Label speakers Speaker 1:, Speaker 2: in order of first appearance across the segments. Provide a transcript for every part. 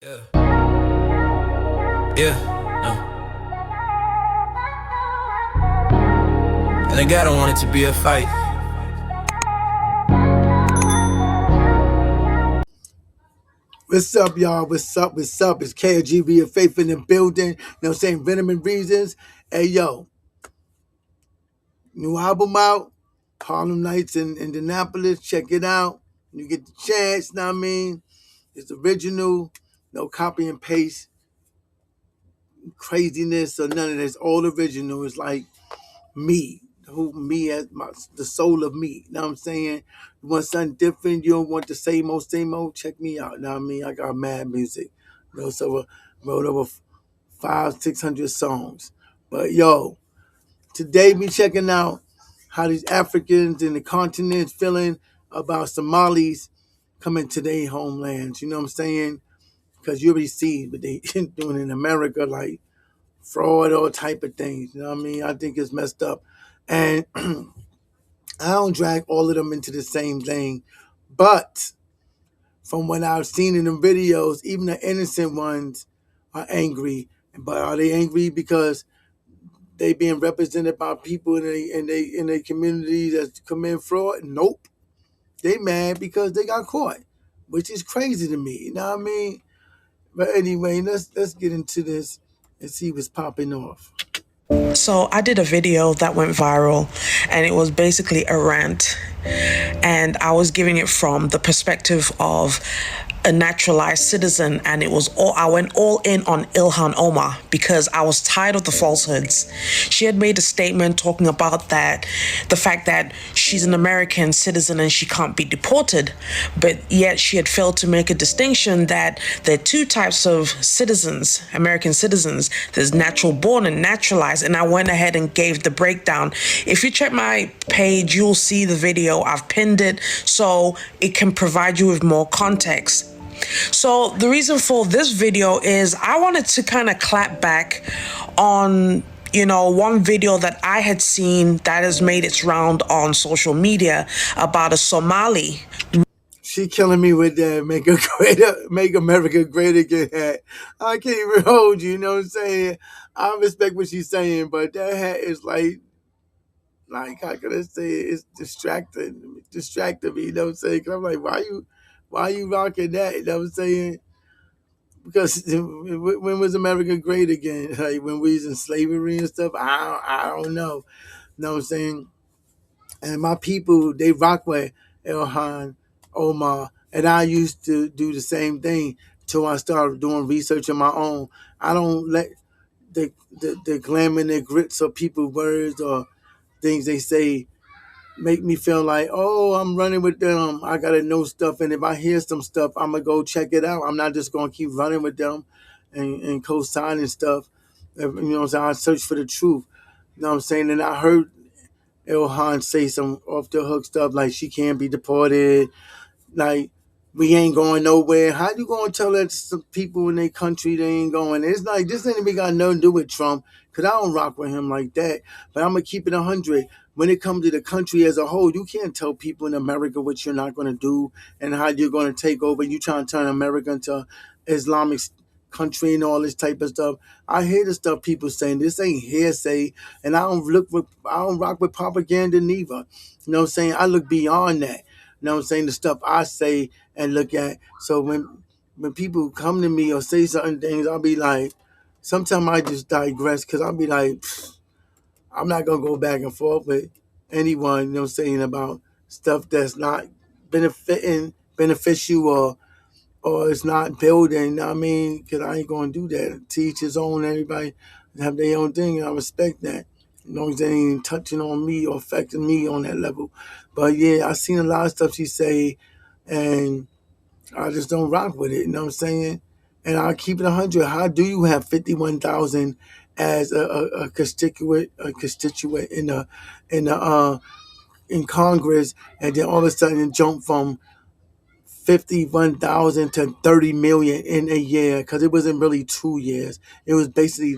Speaker 1: Yeah. Yeah. No. And the guy don't want it to be a fight.
Speaker 2: What's up, y'all? What's up? What's up? It's KGV of Faith in the building. You know what I'm saying? Venom and Reasons. Hey, yo. New album out. Harlem Nights in Indianapolis. Check it out. You get the chance, know what I mean? It's original. No copy and paste craziness or none of this. All original. It's like me. Me as the soul of me. You know what I'm saying? You want something different, you don't want the same old, check me out. You know what I mean? I got mad music. You know, so I wrote over 500-600 songs. But yo, today we checking out how these Africans in the continent feeling about Somalis coming to their homelands. You know what I'm saying? Because you already see what they doing in America, like fraud, all type of things. You know what I mean? I think it's messed up. And I don't drag all of them into the same thing, but from what I've seen in the videos, even the innocent ones are angry. But are they angry because they being represented by people in their communities that commit fraud? Nope. They mad because they got caught, which is crazy to me. You know what I mean? But anyway, let's get into this and see what's popping off.
Speaker 3: So I did a video that went viral, and it was basically a rant, and I was giving it from the perspective of a naturalized citizen, and I went all in on Ilhan Omar because I was tired of the falsehoods. She had made a statement talking about the fact that she's an American citizen and she can't be deported, but yet she had failed to make a distinction that there are two types of citizens, American citizens. There's natural born and naturalized, and I went ahead and gave the breakdown. If you check my page, you'll see the video. I've pinned it so it can provide you with more context. So the reason for this video is I wanted to kind of clap back on one video that I had seen that has made its round on social media about a Somali.
Speaker 2: She killing me with that make America great again hat. I can't even hold you, you know what I'm saying? I respect what she's saying, but that hat is like how can I say it? It's distracting me, you know what I'm saying? Cause I'm like, why you rocking that? You know what I'm saying? Because when was America great again? Like when we was in slavery and stuff? I don't know. You know what I'm saying? And my people, they rock with Ilhan Omar, and I used to do the same thing till I started doing research on my own. I don't let the glamour and the grits of people's words or things they say make me feel like, oh, I'm running with them. I gotta know stuff, and if I hear some stuff, I'm gonna go check it out. I'm not just gonna keep running with them and co-signing stuff. You know what I'm saying? I search for the truth. You know what I'm saying? And I heard Ilhan say some off the hook stuff like she can't be deported, like we ain't going nowhere. How you gonna tell that to some people in their country they ain't going? It's like this ain't even got nothing to do with Trump, cause I don't rock with him like that. But I'm gonna keep it 100. When it comes to the country as a whole, you can't tell people in America what you're not gonna do and how you're gonna take over. You trying to turn America into Islamic country and all this type of stuff. I hear the stuff people saying. This ain't hearsay, and I don't rock with propaganda neither. You know what I'm saying? I look beyond that. You know what I'm saying? The stuff I say and look at. So when people come to me or say certain things, I'll be like, sometimes I just digress because I'll be like, I'm not gonna go back and forth with anyone, you know what I'm saying, about stuff that's not beneficial or it's not building, you know what I mean? Because I ain't gonna do that. Teach his own, everybody have their own thing, and I respect that. As long as they ain't touching on me or affecting me on that level. But yeah, I seen a lot of stuff she say, and I just don't rock with it. You know what I'm saying? And I'll keep it 100. How do you have 51,000 as a constituent in Congress, and then all of a sudden jump from 51,000 to 30 million in a year? Because it wasn't really 2 years. It was basically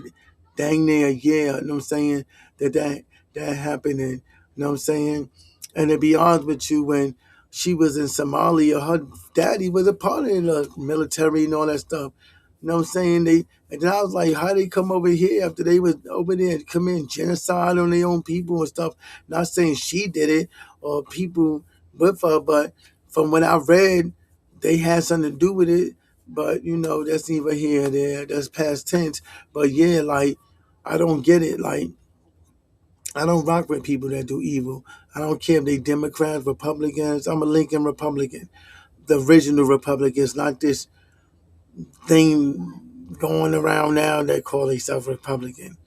Speaker 2: dang near a year. You know what I'm saying? That happened. And, you know what I'm saying? And to be honest with you, when she was in Somalia, her daddy was a part of the military and all that stuff. You know what I'm saying? And then I was like, how they come over here after they was over there and commit genocide on their own people and stuff? Not saying she did it or people with her, but from what I read, they had something to do with it. But that's neither here nor there. That's past tense. But yeah, like I don't get it. Like I don't rock with people that do evil. I don't care if they Democrats, Republicans. I'm a Lincoln Republican, the original Republicans, not this thing going around now that call themselves Republican.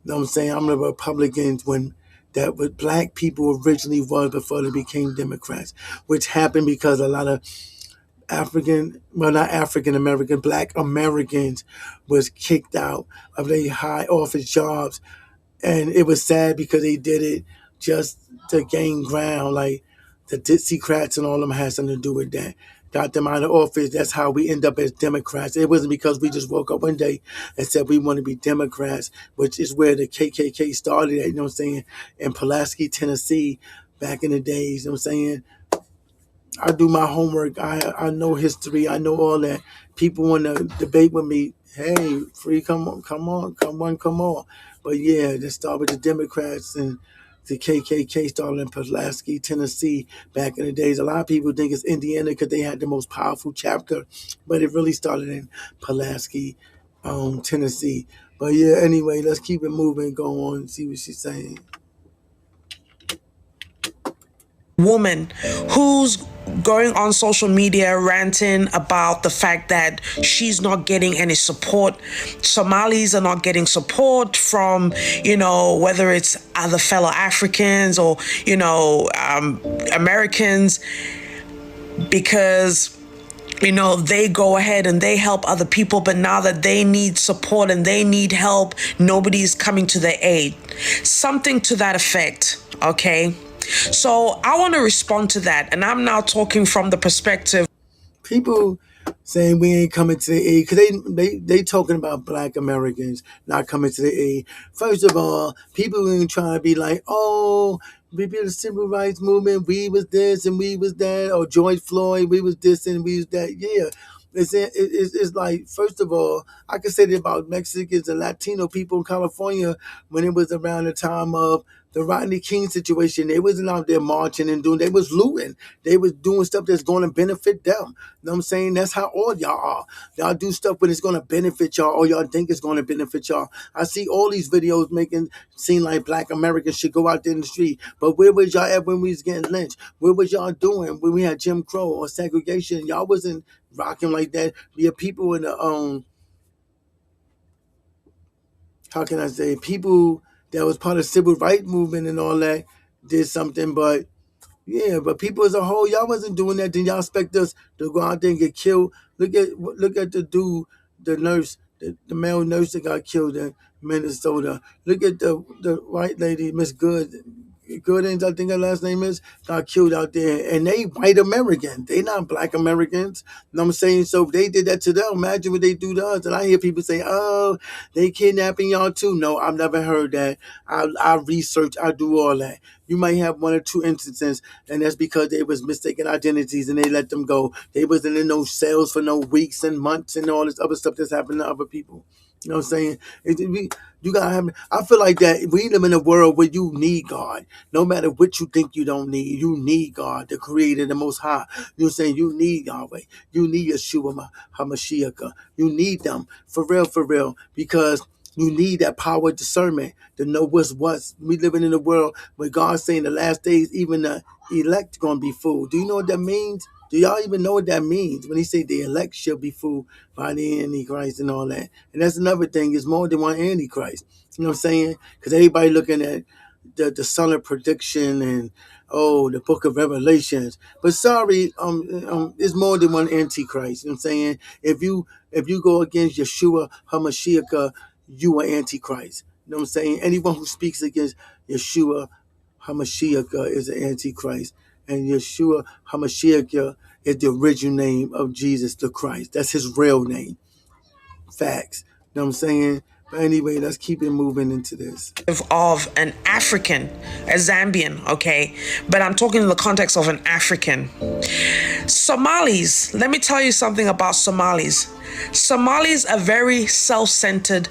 Speaker 2: You know what I'm saying? I'm a Republican when that what black people originally was before they became Democrats, which happened because a lot of not African American, black Americans was kicked out of their high office jobs, and it was sad because they did it just to gain ground. Like the Dixiecrats and all of them had something to do with that. Got them out of office. That's how we end up as Democrats. It wasn't because we just woke up one day and said we want to be Democrats, which is where the KKK started at, you know what I'm saying, in Pulaski, Tennessee, back in the days, you know what I'm saying? I do my homework. I know history. I know all that. People want to debate with me. Hey, free, come on, come on, come on, come on. But yeah, just start with the Democrats and the KKK started in Pulaski, Tennessee, back in the days. A lot of people think it's Indiana because they had the most powerful chapter, but it really started in Pulaski, Tennessee. But yeah, anyway, let's keep it moving. Go on, see what she's saying.
Speaker 3: Woman who's going on social media ranting about the fact that she's not getting any support. Somalis are not getting support from, whether it's other fellow Africans or, Americans, because they go ahead and they help other people, but now that they need support and they need help, nobody's coming to their aid. Something to that effect, okay? So I want to respond to that, and I'm now talking from the perspective.
Speaker 2: People saying we ain't coming to the aid because they talking about black Americans not coming to the aid. First of all, people ain't trying to be like, oh, we be the civil rights movement, we was this and we was that, or George Floyd, we was this and we was that. Yeah. It's like, first of all, I could say that about Mexicans and Latino people in California when it was around the time of the Rodney King situation. They wasn't out there marching and they was looting. They was doing stuff that's going to benefit them. You know what I'm saying? That's how all y'all are. Y'all do stuff when it's going to benefit y'all or y'all think it's going to benefit y'all. I see all these videos making seem like black Americans should go out there in the street. But where was y'all at when we was getting lynched? Where was y'all doing when we had Jim Crow or segregation? Y'all wasn't rocking like that. We have people in the how can I say, people that was part of civil rights movement and all that did something, but yeah, but people as a whole, y'all wasn't doing that. Then y'all expect us to go out there and get killed. Look at the dude, the nurse, the male nurse that got killed in Minnesota. Look at the white lady, Miss Goodings, I think her last name is, got killed out there. And they white American. They not black Americans. You know what I'm saying? So if they did that to them, imagine what they do to us. And I hear people say, oh, they kidnapping y'all too. No, I've never heard that. I research, I do all that. You might have one or two instances, and that's because they was mistaken identities and they let them go. They wasn't in no cells for no weeks and months and all this other stuff that's happened to other people. You know what I'm saying? You gotta have. I feel like that we live in a world where you need God. No matter what you think you don't need, you need God, the Creator, the Most High. You know what I'm saying? You need Yahweh. You need Yeshua HaMashiach. You need them for real, because you need that power of discernment to know what's what. We living in a world where God's saying the last days, even the elect gonna be fooled. Do you know what that means? Do y'all even know what that means when he say the elect shall be fooled by the Antichrist and all that? And that's another thing, is more than one Antichrist. You know what I'm saying? Because everybody looking at the son of prediction and the book of Revelations. But sorry, there's more than one Antichrist. You know what I'm saying? If you go against Yeshua HaMashiach, you are Antichrist. You know what I'm saying? Anyone who speaks against Yeshua HaMashiach is an Antichrist. And Yeshua HaMashiach is the original name of Jesus the Christ. That's his real name. Facts. You know what I'm saying? But anyway, let's keep it moving into this.
Speaker 3: Of an African, a Zambian, okay? But I'm talking in the context of an African. Somalis, let me tell you something about Somalis. Somalis are very self-centered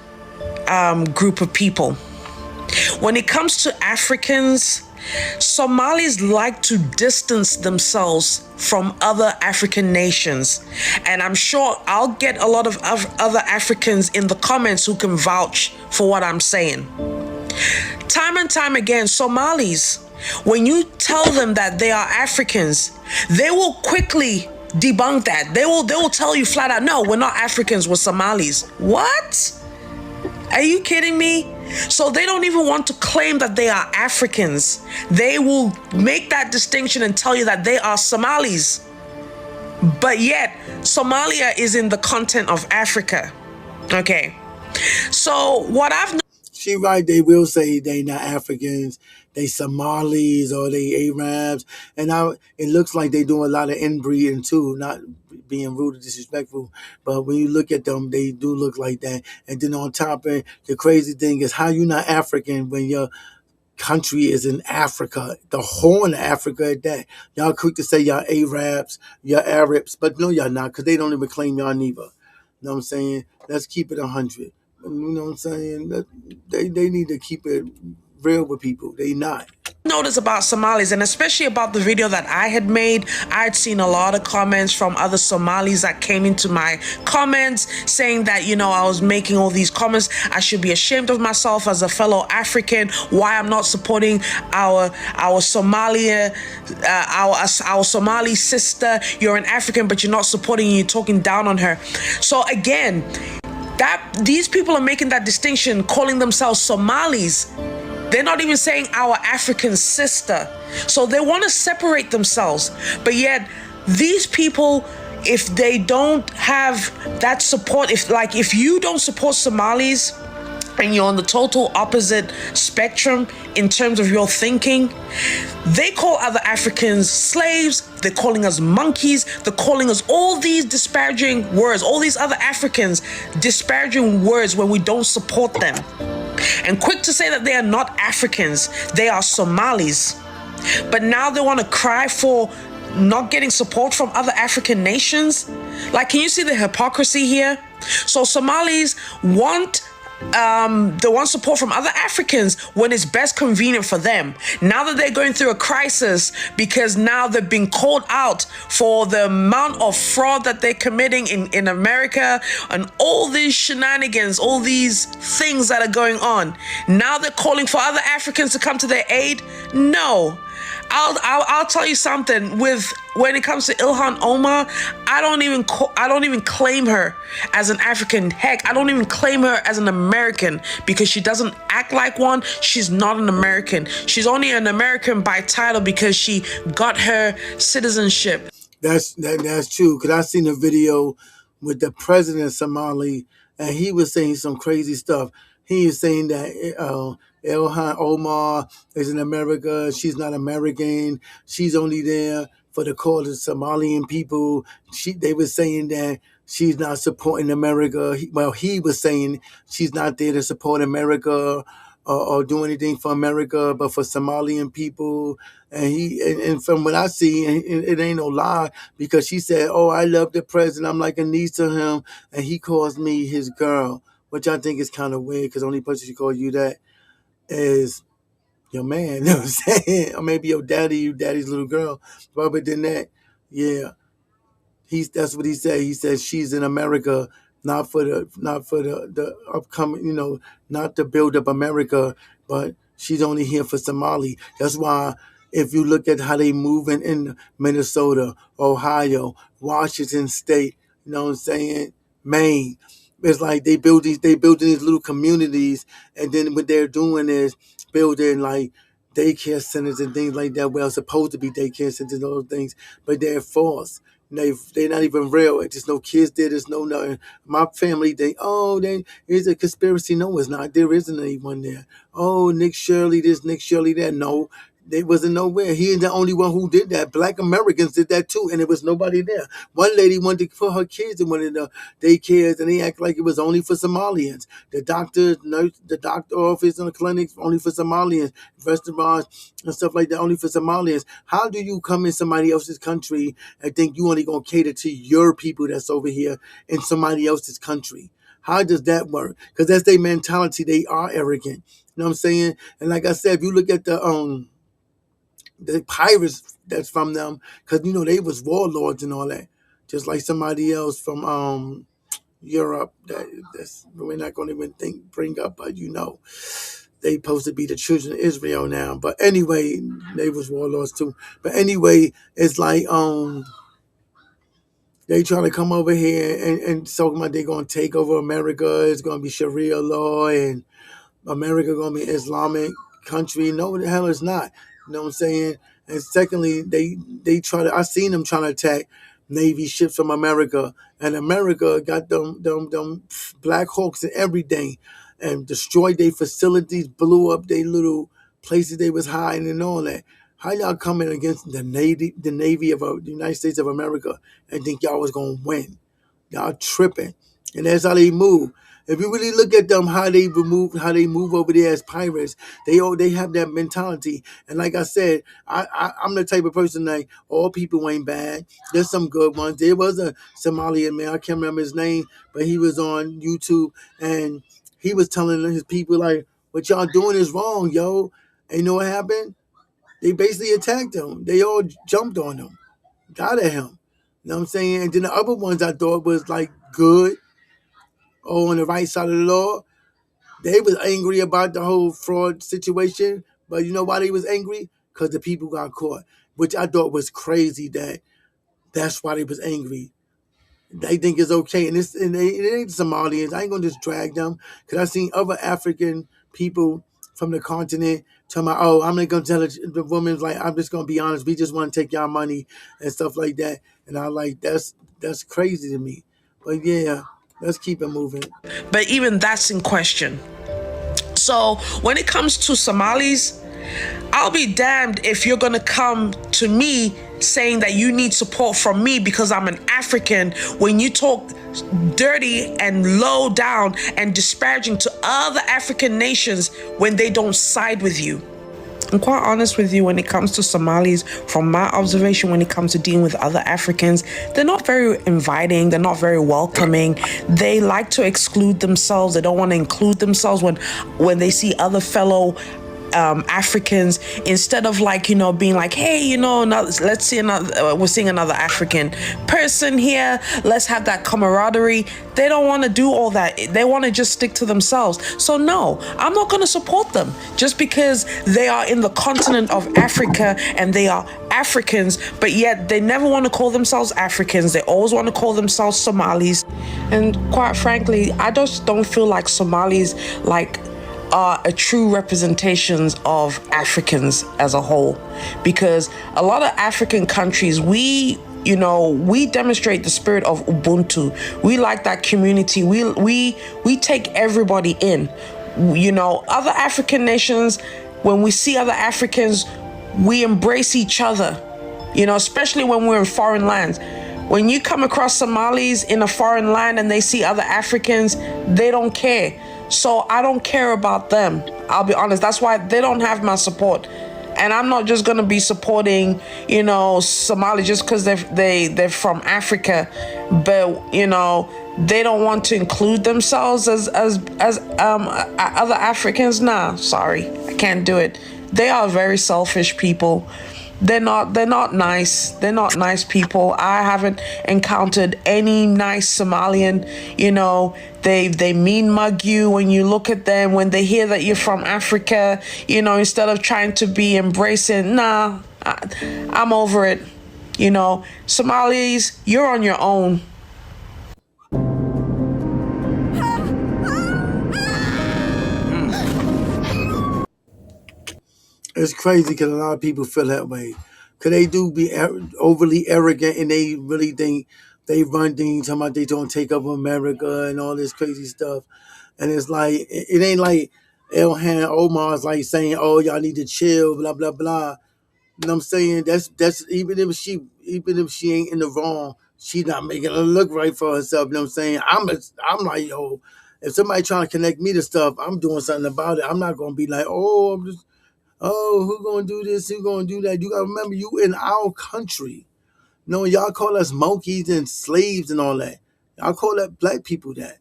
Speaker 3: group of people. When it comes to Africans, Somalis like to distance themselves from other African nations. And I'm sure I'll get a lot of other Africans in the comments who can vouch for what I'm saying. Time and time again, Somalis, when you tell them that they are Africans, they will quickly debunk that. They will tell you flat out, no, we're not Africans, we're Somalis. What? Are you kidding me? So they don't even want to claim that they are Africans. They will make that distinction and tell you that they are Somalis. But yet, Somalia is in the continent of Africa. Okay. So what I've
Speaker 2: She right, they will say they not Africans, they Somalis or they Arabs. And now it looks like they do a lot of inbreeding too, not being rude or disrespectful. But when you look at them, they do look like that. And then on top of it, the crazy thing is how you not African when your country is in Africa, the Horn of Africa at that. Y'all quick to say y'all Arabs, y'all Arabs, but no, y'all not, because they don't even claim y'all neither. You know what I'm saying? Let's keep it 100. You know what I'm saying? They need to keep it real with people. They not.
Speaker 3: noticed about Somalis, and especially about the video that I had made, I had seen a lot of comments from other Somalis that came into my comments saying that, you know, I was making all these comments. I should be ashamed of myself as a fellow African, why I'm not supporting our Somalia, our Somali sister. You're an African, but you're not supporting, you're talking down on her. So again, that these people are making that distinction, calling themselves Somalis. They're not even saying our African sister. So they want to separate themselves. But yet, these people, if they don't have that support, if you don't support Somalis and you're on the total opposite spectrum in terms of your thinking, they call other Africans slaves, they're calling us monkeys, they're calling us all these disparaging words, all these other Africans disparaging words when we don't support them. And quick to say that they are not Africans, they are Somalis. But now they want to cry for not getting support from other African nations. Like, can you see the hypocrisy here? So Somalis want they want support from other Africans when it's best convenient for them. Now that they're going through a crisis because now they've been called out for the amount of fraud that they're committing in America and all these shenanigans, all these things that are going on. Now they're calling for other Africans to come to their aid. No. I'll tell you something. When it comes to Ilhan Omar, I don't even claim her as an African. Heck, I don't even claim her as an American because she doesn't act like one. She's not an American. She's only an American by title because she got her citizenship.
Speaker 2: That's true. Cause I seen a video with the president of Somali, and he was saying some crazy stuff. He is saying that Ilhan Omar is in America. She's not American. She's only there for the cause of Somalian people. They were saying that she's not supporting America. He was saying she's not there to support America or do anything for America, but for Somalian people. And from what I see, it ain't no lie, because she said, "Oh, I love the president. I'm like a niece to him, and he calls me his girl," which I think is kind of weird, because the only person she calls you that is your man. You know what I'm saying? Or maybe your daddy's little girl. But other than that, yeah. That's what he said. He said she's in America, not for the upcoming, not to build up America, but she's only here for Somali. That's why if you look at how they moving in Minnesota, Ohio, Washington State, you know what I'm saying, Maine. It's like they building these little communities, and then what they're doing is building like daycare centers and things like that. Well, supposed to be daycare centers and those things, but they're false. They're not even real. It's just no kids there. There's no nothing. My family, it's a conspiracy. No, it's not. There isn't anyone there. Oh, Nick Shirley this, Nick Shirley that. No, They wasn't nowhere. He is the only one who did that. Black Americans did that too, and there was nobody there. One lady wanted to put her kids in one of the daycares, and they act like it was only for Somalians. The doctor, nurse, the doctor office and the clinics only for Somalians. Restaurants and stuff like that only for Somalians. How do you come in somebody else's country and think you only gonna cater to your people that's over here in somebody else's country? How does that work? Because that's their mentality. They are arrogant. You know what I'm saying? And like I said, if you look at the pirates that's from them, because you know they was warlords and all that, just like somebody else from Europe that's we're not going to even bring up, but you know they supposed to be the children of Israel now. But anyway, they was warlords too. But anyway, it's like they trying to come over here and talking about they gonna take over America. It's gonna be Sharia law and America gonna be an Islamic country. No, the hell it's not. You know what I'm saying? And secondly, they try to. I seen them trying to attack Navy ships from America, and America got them Black Hawks and everything, and destroyed their facilities, blew up their little places they was hiding and all that. How y'all coming against the Navy of the United States of America and think y'all was gonna win? Y'all tripping, and that's how they move. If you really look at them, how they move over there as pirates, they have that mentality. And like I said, I'm the type of person that all people ain't bad. There's some good ones. There was a Somalian man, I can't remember his name, but he was on YouTube and he was telling his people like, "What y'all doing is wrong, yo." And you know what happened? They basically attacked him. They all jumped on him, got at him. You know what I'm saying? And then the other ones I thought was like good or on the right side of the law, they was angry about the whole fraud situation. But you know why they was angry? Because the people got caught, which I thought was crazy. That's why they was angry. They think it's okay, and it ain't Somalians. I ain't gonna just drag them because I seen other African people from the continent talking about, oh, I'm not gonna tell the woman's like, I'm just gonna be honest. We just want to take y'all money and stuff like that. And I like that's crazy to me. But yeah, let's keep it moving.
Speaker 3: But even that's in question. So when it comes to Somalis, I'll be damned if you're gonna come to me saying that you need support from me because I'm an African when you talk dirty and low down and disparaging to other African nations when they don't side with you. I'm quite honest with you when it comes to Somalis, from my observation, when it comes to dealing with other Africans, they're not very inviting, they're not very welcoming. They like to exclude themselves, they don't want to include themselves when they see other fellow Africans, instead of like, being like, hey, let's see another, we're seeing another African person here, let's have that camaraderie. They don't want to do all that. They want to just stick to themselves. So no, I'm not going to support them just because they are in the continent of Africa and they are Africans, but yet they never want to call themselves Africans. They always want to call themselves Somalis. And quite frankly, I just don't feel like Somalis are a true representations of Africans as a whole, because a lot of African countries, we demonstrate the spirit of Ubuntu. We like that community. We take everybody in. Other African nations, when we see other Africans, we embrace each other. Especially when we're in foreign lands. When you come across Somalis in a foreign land and they see other Africans, they don't care. So I don't care about them. I'll be honest. That's why they don't have my support. And I'm not just gonna be supporting, Somali just because they're from Africa, but they don't want to include themselves as other Africans. Nah, sorry, I can't do it. They are very selfish people. They're not nice. They're not nice people. I haven't encountered any nice Somalian. They mean mug you when you look at them, when they hear that you're from Africa, instead of trying to be embracing. Nah, I'm over it. Somalis, you're on your own.
Speaker 2: It's crazy because a lot of people feel that way. Because they do be overly arrogant and they really think they run things, talking about they don't take over America and all this crazy stuff. And it's like, it ain't like Ilhan Omar's like saying, "Oh, y'all need to chill," blah blah blah. You know what I'm saying? That's even if she ain't in the wrong, she not making it look right for herself. You know what I'm saying? I'm like, yo, if somebody trying to connect me to stuff, I'm doing something about it. I'm not gonna be like, oh, I'm just, oh, who gonna do this? Who gonna do that? You gotta remember, you in our country. No, y'all call us monkeys and slaves and all that. Y'all call that black people that.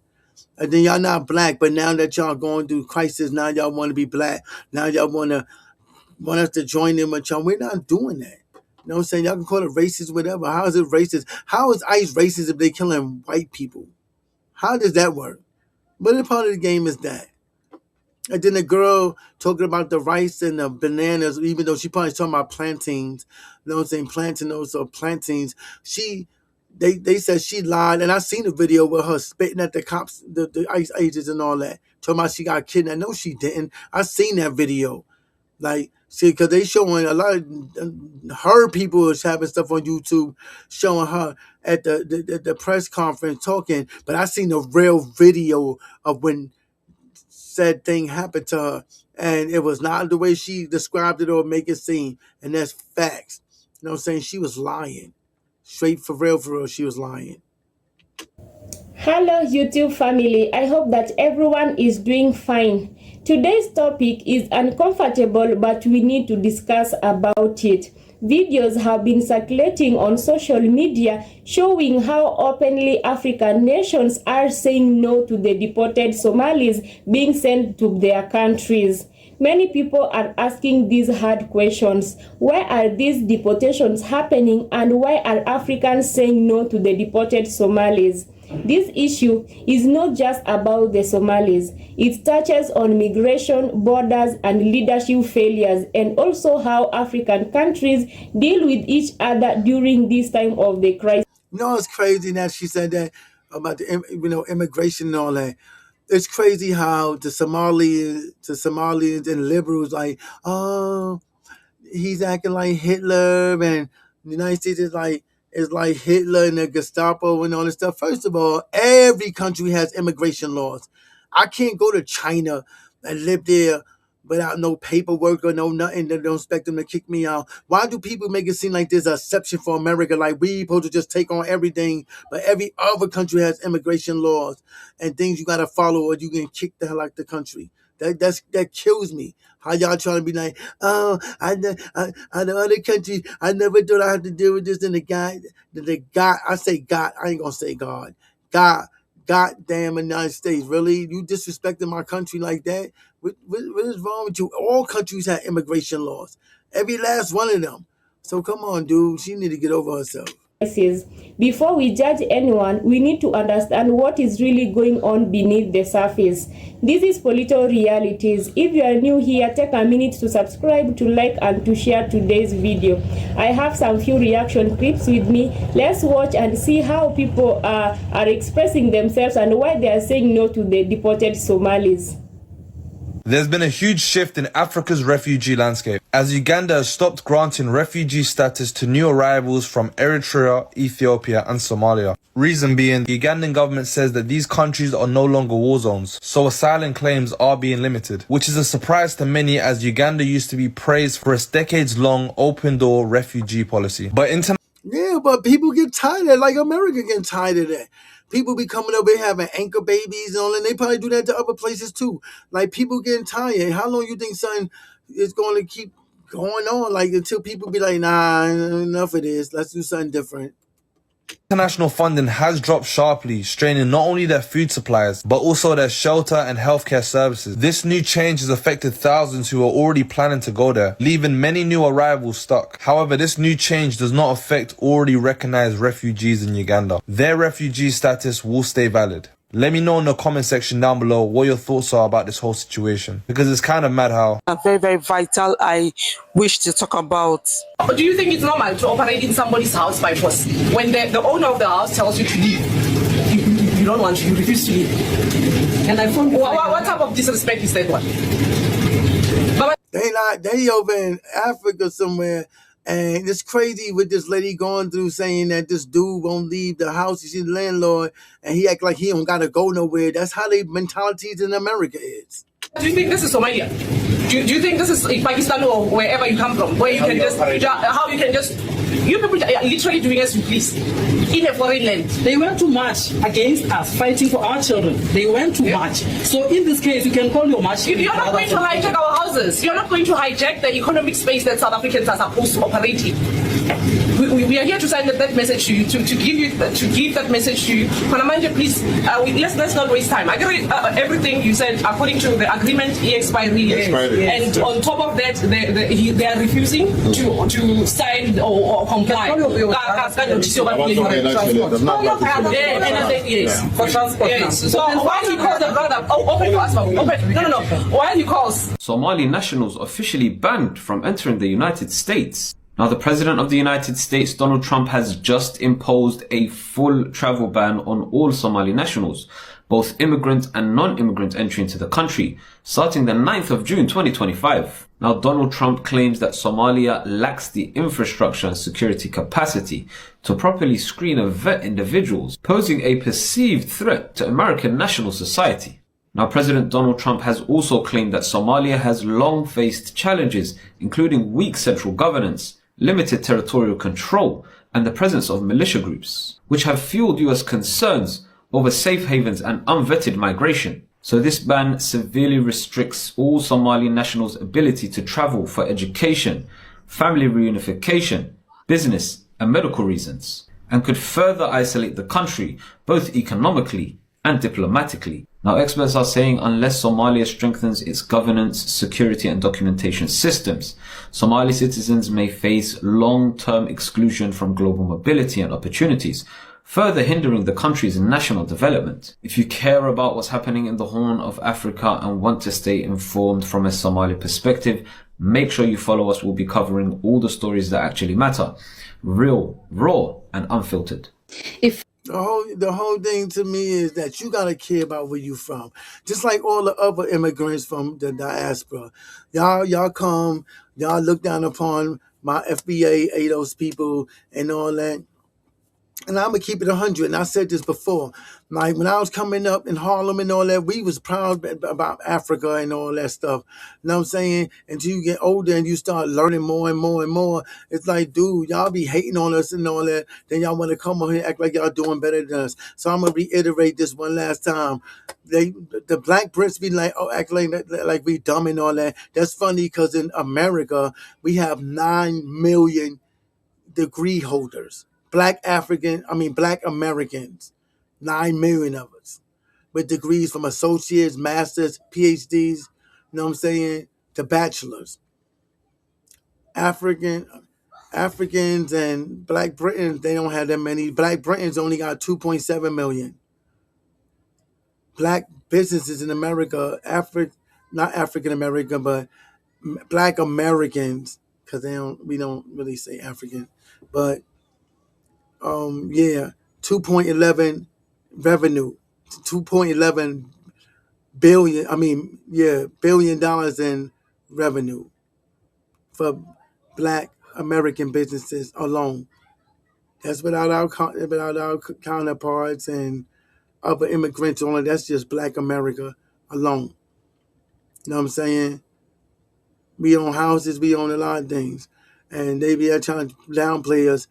Speaker 2: And then y'all not black, but now that y'all going through crisis, now y'all want to be black. Now y'all want us to join in with y'all. We're not doing that. You know what I'm saying? Y'all can call it racist, whatever. How is it racist? How is ICE racist if they killing white people? How does that work? What part of the game is that? And then the girl talking about the rice and the bananas, even though she probably talking about plantains. You know what I'm saying? Plantains or plantains. They said she lied, and I seen a video with her spitting at the cops, the ICE agents and all that. Talking about she got kidnapped. No, she didn't. I seen that video. Like, see, because they showing a lot of her people is having stuff on YouTube showing her at the press conference talking, but I seen the real video of when said thing happened to her, and it was not the way she described it or make it seem, and that's facts. You know what I'm saying? She was lying. Straight for real, she was lying.
Speaker 1: Hello YouTube family, I hope that everyone is doing fine. Today's topic is uncomfortable, but we need to discuss about it. Videos have been circulating on social media showing how openly African nations are saying no to the deported Somalis being sent to their countries. Many people are asking these hard questions. Why are these deportations happening, and why are Africans saying no to the deported Somalis? This issue is not just about the Somalis. It touches on migration, borders, and leadership failures, and also how African countries deal with each other during this time of the crisis.
Speaker 2: You know, it's crazy that she said that about the immigration and all that. It's crazy how the Somalians and liberals like, oh, he's acting like Hitler, and the United States is like Hitler and the Gestapo and all this stuff. First of all, every country has immigration laws. I can't go to China and live there without no paperwork or no nothing. They don't expect them to kick me out. Why do people make it seem like there's an exception for America? Like we supposed to just take on everything, but every other country has immigration laws and things you gotta follow, or you get kicked the hell out the country. That kills me. How y'all trying to be like, oh, I the other countries, I never thought I had to deal with this. And the God, I say God, I ain't gonna say God. God damn United States, really? You disrespecting my country like that? What is wrong with you? All countries have immigration laws. Every last one of them. So come on, dude. She need to get over herself.
Speaker 1: Before we judge anyone, we need to understand what is really going on beneath the surface. This is political realities. If you are new here, take a minute to subscribe, to like, and to share today's video. I have some few reaction clips with me. Let's watch and see how people are expressing themselves and why they are saying no to the deported Somalis.
Speaker 4: There's been a huge shift in Africa's refugee landscape, as Uganda has stopped granting refugee status to new arrivals from Eritrea, Ethiopia, and Somalia. Reason being, the Ugandan government says that these countries are no longer war zones, so asylum claims are being limited, which is a surprise to many, as Uganda used to be praised for its decades-long open-door refugee policy. But
Speaker 2: Yeah, but people get tired of it, like America getting tired of that. People be coming over here having anchor babies and all, and they probably do that to other places too. Like people getting tired. How long you think something is going to keep going on? Like until people be like, nah, enough of this. Let's do something different.
Speaker 4: international funding has dropped sharply, straining not only their food supplies, but also their shelter and healthcare services. This new change has affected thousands who are already planning to go there, leaving many new arrivals stuck. However, this new change does not affect already recognized refugees in Uganda. Their refugee status will stay valid. Let me know in the comment section down below what your thoughts are about this whole situation, because it's kind of mad how
Speaker 5: very, very vital I wish to talk about.
Speaker 6: Do you think it's normal to operate in somebody's house by force? When the owner of the house tells you to leave, you don't want to, you refuse to leave. And I found what type of disrespect is that one?
Speaker 2: They over in Africa somewhere. And it's crazy with this lady going through saying that this dude won't leave the house. She's the landlord, and he act like he don't gotta go nowhere. That's how they mentalities in America is.
Speaker 6: Do you think this is Somalia? Do you think this is Pakistan or wherever you come from, where you can just, how you can just, you people are literally doing as you please in a foreign land?
Speaker 7: They went to march against us, fighting for our children. They went to march. So in this case, you can call your march.
Speaker 6: You're not going to hijack our houses. You're not going to hijack the economic space that South Africans are supposed to operate in. We are here to send that message to you, to give that message to you. Panamanja, please, let's not waste time. I agree everything you said according to the agreement expiry, and on top of that, they are refusing to sign or comply.
Speaker 7: For transport.
Speaker 6: Yes. So why he calls the brother? Open to us. Open. No. Why he calls
Speaker 8: Somali nationals officially banned from entering the United States? Now, the President of the United States, Donald Trump, has just imposed a full travel ban on all Somali nationals, both immigrant and non-immigrant entry into the country, starting the 9th of June 2025. Now, Donald Trump claims that Somalia lacks the infrastructure and security capacity to properly screen and vet individuals, posing a perceived threat to American national society. Now, President Donald Trump has also claimed that Somalia has long faced challenges, including weak central governance, limited territorial control, and the presence of militia groups, which have fueled US concerns over safe havens and unvetted migration. So this ban severely restricts all Somali nationals' ability to travel for education, family reunification, business, and medical reasons, and could further isolate the country, both economically and diplomatically. Now, experts are saying unless Somalia strengthens its governance, security, and documentation systems, Somali citizens may face long-term exclusion from global mobility and opportunities, further hindering the country's national development. If you care about what's happening in the Horn of Africa and want to stay informed from a Somali perspective, make sure you follow us. We'll be covering all the stories that actually matter. Real, raw, and unfiltered.
Speaker 2: The whole thing to me is that you gotta care about where you from. Just like all the other immigrants from the diaspora. Y'all come, y'all look down upon my FBA, ADOS people and all that. And I'm gonna keep it 100. And I said this before. Like when I was coming up in Harlem and all that, we was proud about Africa and all that stuff. You know what I'm saying? Until you get older and you start learning more and more and more, it's like, dude, y'all be hating on us and all that. Then y'all want to come on here and act like y'all doing better than us. So I'm gonna reiterate this one last time. The black Brits be like, act like we dumb and all that. That's funny because in America we have 9 million degree holders. Black Americans, 9 million of us, with degrees from associates, masters, PhDs, you know what I'm saying, to bachelors. Africans and Black Britons, they don't have that many. Black Britons only got 2.7 million. Black businesses in America, not African American, but Black Americans, because we don't really say African, but 2.11 revenue, 2.11 billion, $billion in revenue for Black American businesses alone. That's without our counterparts and other immigrants only. That's just Black America alone. You know what I'm saying? We own houses, we own a lot of things. And they be trying to downplay us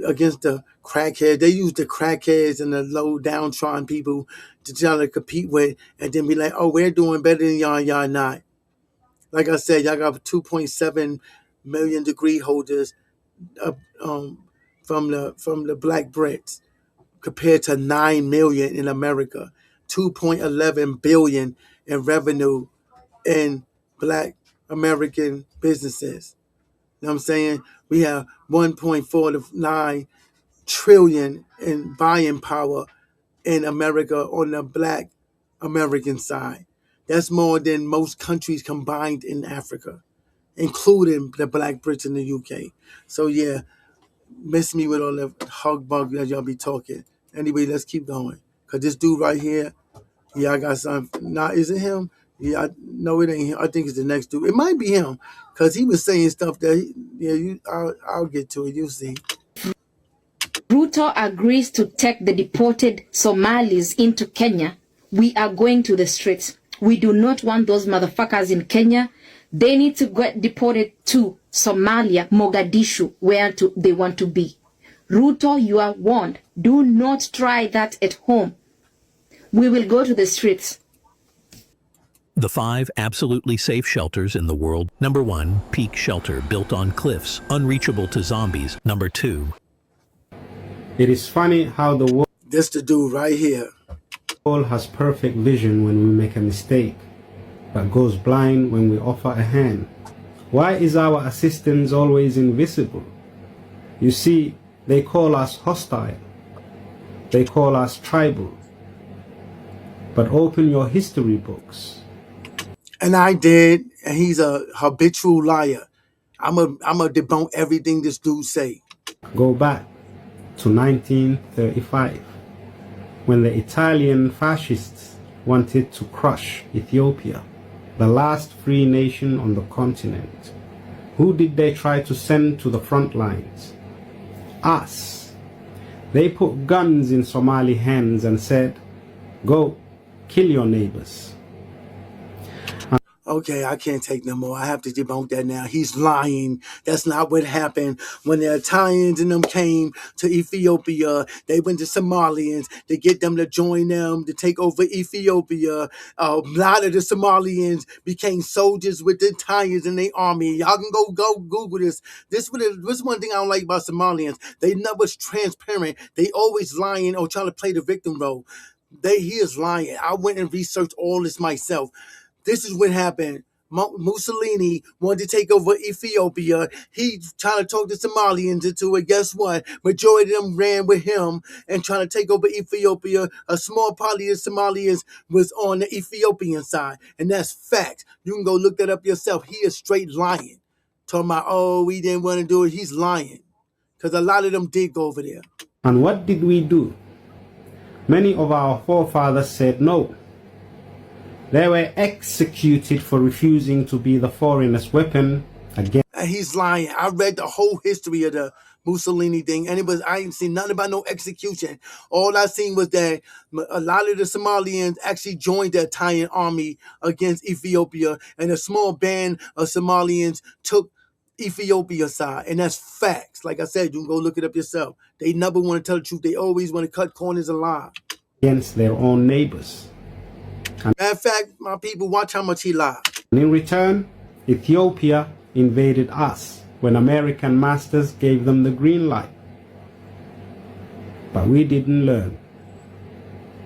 Speaker 2: against the crackheads. They use the crackheads and the low downtrodden people to try to compete with and then be like, oh, we're doing better than y'all not. Like I said, y'all got 2.7 million degree holders from the Black Brits compared to 9 million in America. 2.11 billion in revenue in Black American businesses. You know what I'm saying? We have 1.49 trillion in buying power in America on the Black American side. That's more than most countries combined in Africa, including the Black Brits in the UK. So yeah, miss me with all the hugbug that y'all be talking. Anyway, let's keep going. Cause this dude right here, I got something. Now, is it him? Yeah, no, it ain't him. I think it's the next dude. It might be him, cause he was saying stuff that I'll get to it. You'll see.
Speaker 9: Ruto agrees to take the deported Somalis into Kenya. We are going to the streets. We do not want those motherfuckers in Kenya. They need to get deported to Somalia, Mogadishu, where they want to be. Ruto, you are warned. Do not try that at home. We will go to the streets.
Speaker 10: The 5 absolutely safe shelters in the world. Number 1, Peak Shelter, built on cliffs, unreachable to zombies. Number 2.
Speaker 11: It is funny how the world
Speaker 2: This the dude right here.
Speaker 11: has perfect vision when we make a mistake, but goes blind when we offer a hand. Why is our assistance always invisible? You see, they call us hostile. They call us tribal. But open your history books.
Speaker 2: And I did, and he's a habitual liar. I'm a debunk everything this dude say.
Speaker 11: Go back to 1935, when the Italian fascists wanted to crush Ethiopia, the last free nation on the continent. Who did they try to send to the front lines? Us. They put guns in Somali hands and said, go kill your neighbors.
Speaker 2: Okay, I can't take no more. I have to debunk that now. He's lying. That's not what happened. When the Italians and them came to Ethiopia, they went to Somalians to get them to join them to take over Ethiopia. A lot of the Somalians became soldiers with the Italians in their army. Y'all can go Google this. This is one thing I don't like about Somalians. They never transparent. They always lying or trying to play the victim role. He is lying. I went and researched all this myself. This is what happened. Mussolini wanted to take over Ethiopia. He trying to talk the Somalians into it. Guess what? Majority of them ran with him and trying to take over Ethiopia. A small part of the Somalians was on the Ethiopian side. And that's fact. You can go look that up yourself. He is straight lying. Talking about, oh, we didn't want to do it. He's lying. Because a lot of them did go over there.
Speaker 11: And what did we do? Many of our forefathers said no. They were executed for refusing to be the foreigner's weapon against.
Speaker 2: He's lying. I read the whole history of the Mussolini thing, and I ain't seen nothing about no execution. All I seen was that a lot of the Somalians actually joined the Italian army against Ethiopia, and a small band of Somalians took Ethiopia's side, and that's facts. Like I said, you can go look it up yourself. They never want to tell the truth. They always want to cut corners and lie.
Speaker 11: Against their own neighbors.
Speaker 2: Matter of fact, my people, watch how much he lied.
Speaker 11: And in return, Ethiopia invaded us when American masters gave them the green light. But we didn't learn.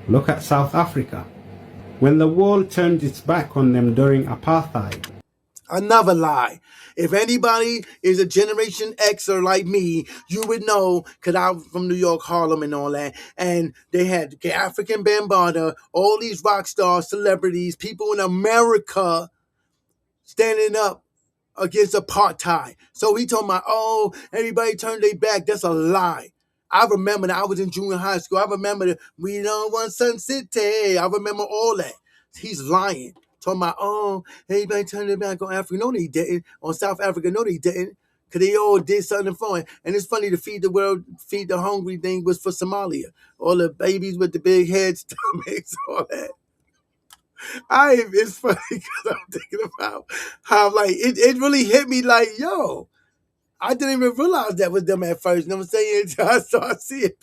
Speaker 11: Look at South Africa. When the world turned its back on them during apartheid.
Speaker 2: Another lie. If anybody is a Generation Xer like me, you would know, because I'm from New York, Harlem and all that, and they had African Bambaataa, all these rock stars, celebrities, people in America standing up against apartheid. So he told me, oh, everybody turned their back. That's a lie. I remember that I was in junior high school. I remember that we don't want Sun City. I remember all that. He's lying. Talking about, oh, everybody turned their back on Africa. No, they didn't. On South Africa, no, they didn't. Because they all did something for it. And it's funny, to feed the world, feed the hungry thing was for Somalia. All the babies with the big heads, stomachs, all that. It's funny because I'm thinking about how, like, it really hit me like, yo, I didn't even realize that was them at first. You know what I'm saying? Until I started seeing it.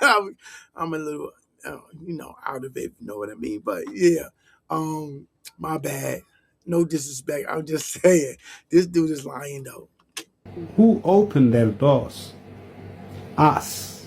Speaker 2: I'm a little, out of it, you know what I mean? But yeah. My bad. No disrespect. I'm just saying, this dude is lying though.
Speaker 11: Who opened their doors? Us.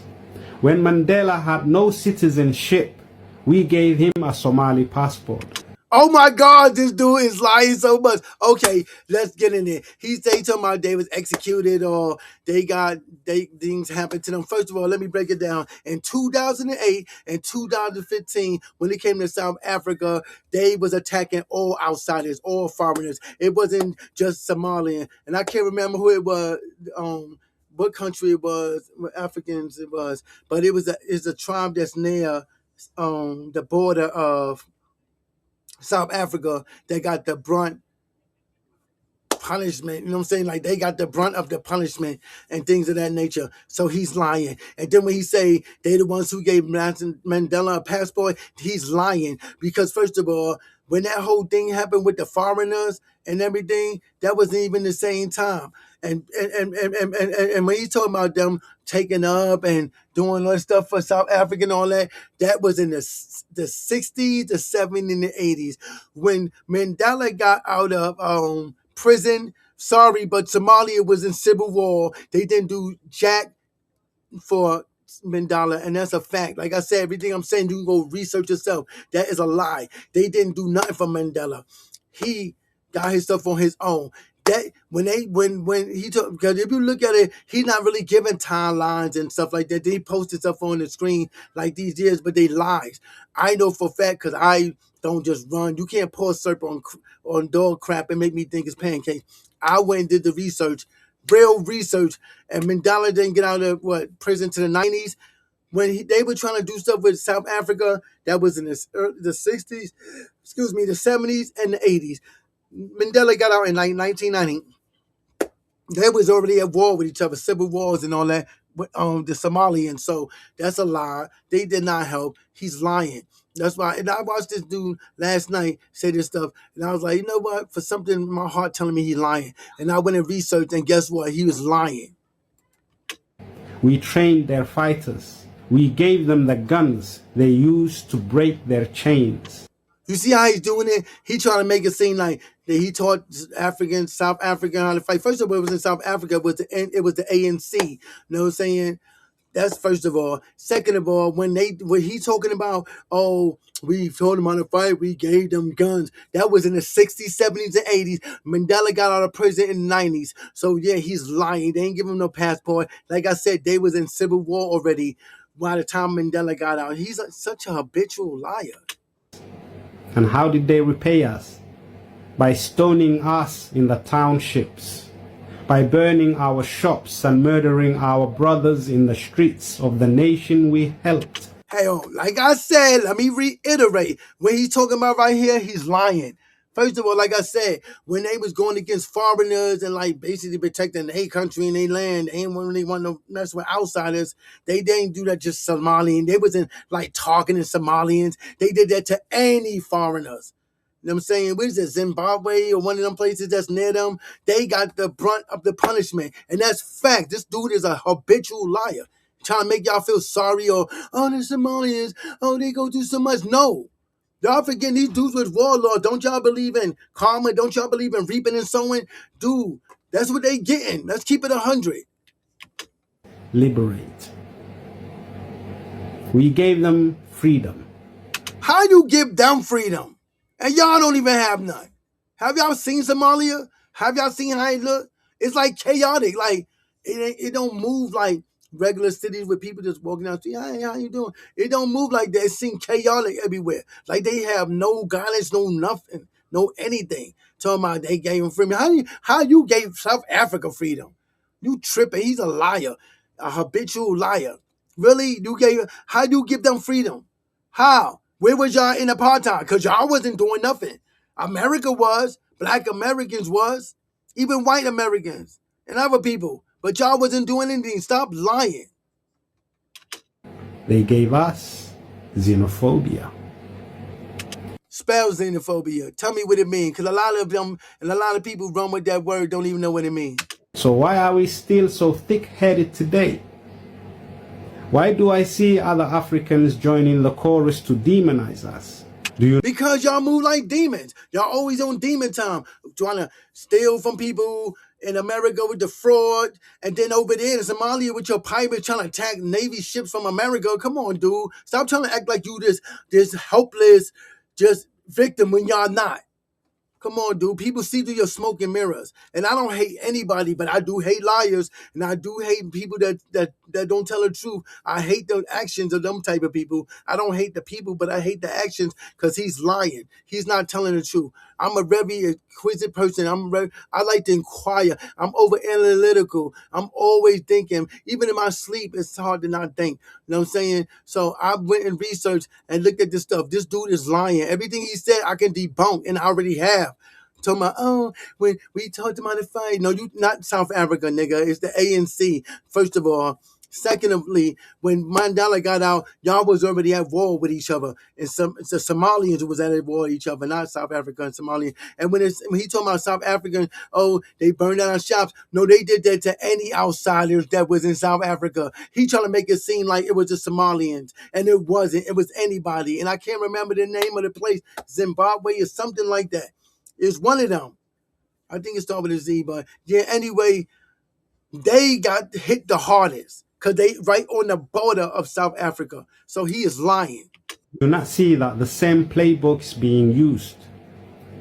Speaker 11: When Mandela had no citizenship, we gave him a Somali passport.
Speaker 2: Oh my God, this dude is lying so much. Okay, let's get in there. He talking about they was executed or things happened to them. First of all, let me break it down. In 2008 and 2015, when it came to South Africa, they was attacking all outsiders, all foreigners. It wasn't just Somalian. And I can't remember who it was, what country it was, what Africans it was, but it's a tribe that's near the border of South Africa that got the brunt punishment. You know what I'm saying? Like they got the brunt of the punishment and things of that nature. So he's lying. And then when he say they the ones who gave Mandela a passport, he's lying. Because first of all, when that whole thing happened with the foreigners and everything, that wasn't even the same time. And when he's talking about them taking up and doing all that stuff for South Africa and all that, that was in the 60s, the 70s, and the 80s. When Mandela got out of prison, sorry, but Somalia was in civil war. They didn't do jack for Mandela, and that's a fact. Like I said, everything I'm saying, you can go research yourself. That is a lie. They didn't do nothing for Mandela. He got his stuff on his own. That when he took, because if you look at it, he's not really giving timelines and stuff like that. They posted stuff on the screen like these years, but they lies. I know for a fact because I don't just run. You can't pour syrup on dog crap and make me think it's pancakes. I went and did the research, real research, and Mandela didn't get out of prison to the 90s. When they were trying to do stuff with South Africa, that was in the 60s, the 70s and the 80s. Mandela got out in like 1990. They was already at war with each other, civil wars and all that, with the Somalians. So that's a lie. They did not help. He's lying. That's why. And I watched this dude last night say this stuff, and I was like, you know what? For something in my heart telling me he's lying. And I went and researched, and guess what? He was lying.
Speaker 11: We trained their fighters. We gave them the guns they used to break their chains.
Speaker 2: You see how he's doing it? He trying to make it seem like that he taught South African how to fight. First of all, it was in South Africa. It was the ANC. You know what I'm saying? That's first of all. Second of all, when he talking about, oh, we taught them how to fight, we gave them guns. That was in the 60s, 70s, and 80s. Mandela got out of prison in the 90s. So yeah, he's lying. They ain't give him no passport. Like I said, they was in civil war already by the time Mandela got out. He's such a habitual liar.
Speaker 11: And how did they repay us? By stoning us in the townships, by burning our shops and murdering our brothers in the streets of the nation we helped.
Speaker 2: Hey, like I said, let me reiterate. When he's talking about right here, he's lying. First of all, like I said, when they was going against foreigners and like basically protecting their country and their land, they ain't really want to mess with outsiders. They didn't do that just Somalian. They wasn't like talking to Somalians. They did that to any foreigners. You know what I'm saying? What is it, Zimbabwe or one of them places that's near them? They got the brunt of the punishment. And that's fact. This dude is a habitual liar. Trying to make y'all feel sorry or, oh, the Somalians, oh, they go do so much. No. Y'all forgetting these dudes with warlords. Don't y'all believe in karma? Don't y'all believe in reaping and sowing? Dude, that's what they getting. Let's keep it 100.
Speaker 11: Liberate. We gave them freedom.
Speaker 2: How you give them freedom? And y'all don't even have none. Have y'all seen Somalia? Have y'all seen how it look? It's like chaotic. Like it don't move like regular cities with people just walking down the street. Hey, how you doing? It don't move like that. It seems chaotic everywhere. Like they have no guidance, no nothing, no anything. Talking about they gave them freedom. How you gave South Africa freedom? You tripping. He's a liar. A habitual liar. Really? How you give them freedom? How? Where was y'all in apartheid? Because y'all wasn't doing nothing. America was. Black Americans was. Even white Americans and other people. But y'all wasn't doing anything. Stop lying.
Speaker 11: They gave us xenophobia.
Speaker 2: Spell xenophobia. Tell me what it means. Because a lot of them and a lot of people run with that word, don't even know what it means.
Speaker 11: So why are we still so thick-headed today? Why do I see other Africans joining the chorus to demonize us?
Speaker 2: Because y'all move like demons. Y'all always on demon time. Trying to steal from people in America with the fraud. And then over there in Somalia with your pirates trying to attack Navy ships from America. Come on, dude. Stop trying to act like you this helpless just victim when y'all not. Come on, dude. People see through your smoke and mirrors. And I don't hate anybody, but I do hate liars. And I do hate people that don't tell the truth. I hate the actions of them type of people. I don't hate the people, but I hate the actions because he's lying. He's not telling the truth. I'm a very inquisitive person. I like to inquire. I'm over analytical. I'm always thinking. Even in my sleep, it's hard to not think. You know what I'm saying? So I went and researched and looked at this stuff. This dude is lying. Everything he said, I can debunk, and I already have. Talking about, oh, when we talked about the fight. No, you not South Africa, nigga. It's the ANC, first of all. Secondly, when Mandela got out, y'all was already at war with each other. And it's the Somalians who was at war with each other, not South Africa and Somalia. And when he talking about South African, oh, they burned down our shops. No, they did that to any outsiders that was in South Africa. He trying to make it seem like it was the Somalians. And it wasn't. It was anybody. And I can't remember the name of the place. Zimbabwe or something like that. It's one of them. I think it started with a Z, but yeah, anyway, they got hit the hardest because they right on the border of South Africa. So he is lying.
Speaker 11: Do not see that the same playbook is being used.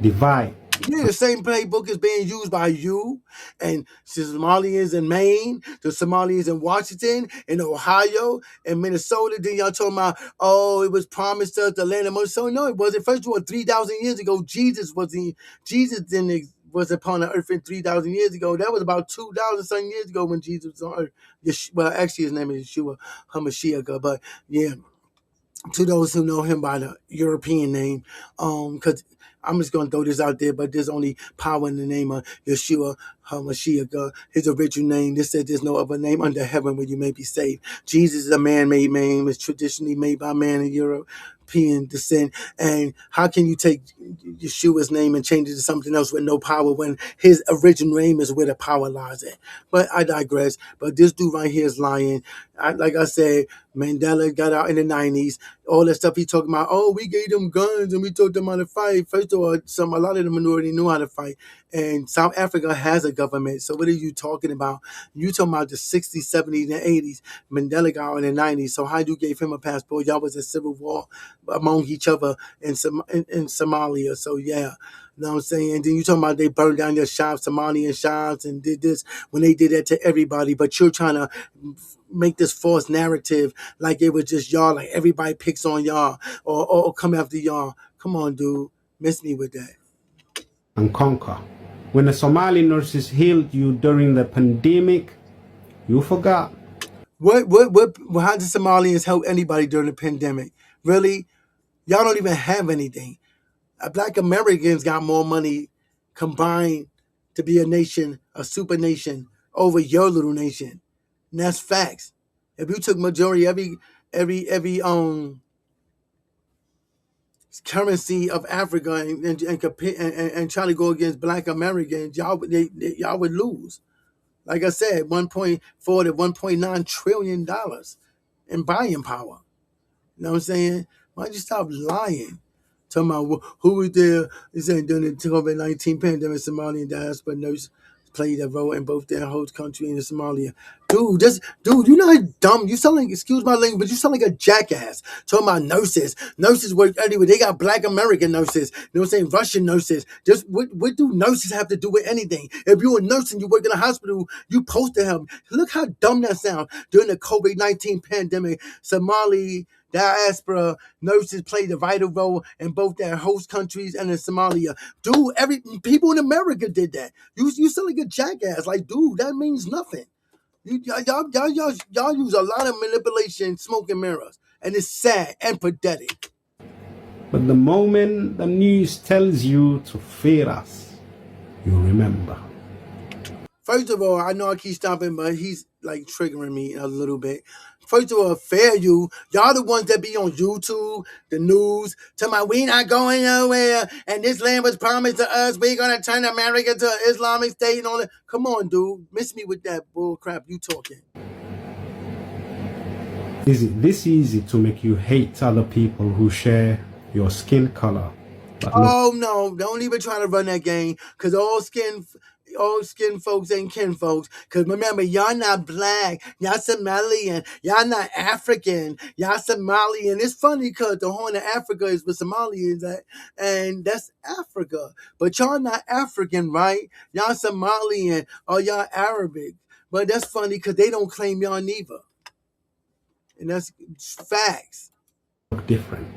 Speaker 11: Divide.
Speaker 2: Yeah, the same playbook is being used by you and the Somalians in Maine, the Somalians in Washington, in Ohio, and Minnesota. Then y'all talking about, oh, it was promised us the land of Moses. So no, it wasn't. First of all, 3,000 years ago, Jesus was upon the earth in 3,000 years ago. That was about 2,000 some years ago when Jesus was on earth. Well, actually, his name is Yeshua HaMashiach, but yeah, to those who know him by the European name, because I'm just going to throw this out there, but there's only power in the name of Yeshua HaMashiach, his original name. This said there's no other name under heaven where you may be saved. Jesus is a man-made name. It's traditionally made by man in European descent. And how can you take Yeshua's name and change it to something else with no power when his original name is where the power lies at? But I digress. But this dude right here is lying. Like I said, Mandela got out in the 90s. All that stuff he talking about, oh, we gave them guns and we taught them how to fight. First of all, a lot of them already knew how to fight. And South Africa has a government. So what are you talking about? You talking about the 60s, 70s, and 80s. Mandela got out in the 90s. So how you gave him a passport? Y'all was a civil war among each other in Somalia. So yeah. You know what I'm saying? And then you talking about they burned down your shops, Somalian shops, and did this when they did that to everybody. But you're trying to make this false narrative like it was just y'all, like everybody picks on y'all or come after y'all. Come on, dude. Miss me with that.
Speaker 11: And conquer. When the Somali nurses healed you during the pandemic, you forgot.
Speaker 2: How did Somalians help anybody during the pandemic? Really? Y'all don't even have anything. Black Americans got more money combined to be a nation, a super nation, over your little nation. And that's facts. If you took majority every currency of Africa and try to go against Black Americans, y'all would lose. Like I said, 1.4 to 1.9 trillion dollars in buying power. You know what I'm saying? Why don't you stop lying? Talking about who was there. They saying during the COVID-19 pandemic, Somalian diaspora nurse played a role in both their host country and Somalia. Dude, you know how dumb you sound like. Excuse my language, but you sound like a jackass. Talking about nurses. Nurses work anyway. They got Black American nurses. You know what I'm saying? Russian nurses. Just what do nurses have to do with anything? If you're a nurse and you work in a hospital, you supposed to help. Look how dumb that sounds. During the COVID-19 pandemic, Somali diaspora nurses played a vital role in both their host countries and in Somalia. Dude, people in America did that. You sound like a jackass. Like, dude, that means nothing. Y'all use a lot of manipulation, smoke and mirrors, and it's sad and pathetic.
Speaker 11: But the moment the news tells you to fear us, you remember.
Speaker 2: First of all, I know I keep stopping, but he's like triggering me a little bit. First of all, fair you. Y'all the ones that be on YouTube, the news, talking about we not going nowhere, and this land was promised to us. We're gonna turn America to an Islamic state and all that. Come on, dude. Miss me with that bull crap you talking.
Speaker 11: Is it this easy to make you hate other people who share your skin color?
Speaker 2: Oh no, don't even try to run that game, because all skin folks ain't kin folks. Because remember, y'all not Black, y'all Somalian, y'all not African, y'all Somalian. It's funny because the Horn of Africa is where Somalians at, and that's Africa. But y'all not African, right? Y'all Somalian or y'all Arabic. But that's funny because they don't claim y'all neither. And that's facts.
Speaker 11: Different.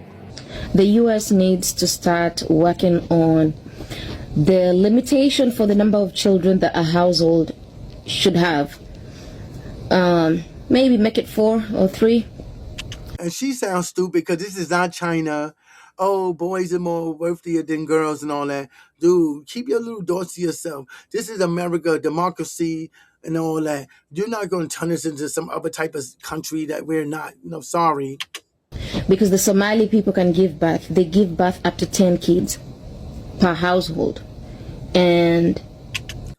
Speaker 9: The U.S. needs to start working on the limitation for the number of children that a household should have. Maybe make it 4 or 3.
Speaker 2: And she sounds stupid because this is not China. oh, boys are more worthier than girls and all that. Dude, keep your little thoughts to yourself. This is America, democracy, and all that. You're not going to turn us into some other type of country that we're not. Sorry.
Speaker 9: Because the Somali people can give birth. They give birth up to 10 kids per household. And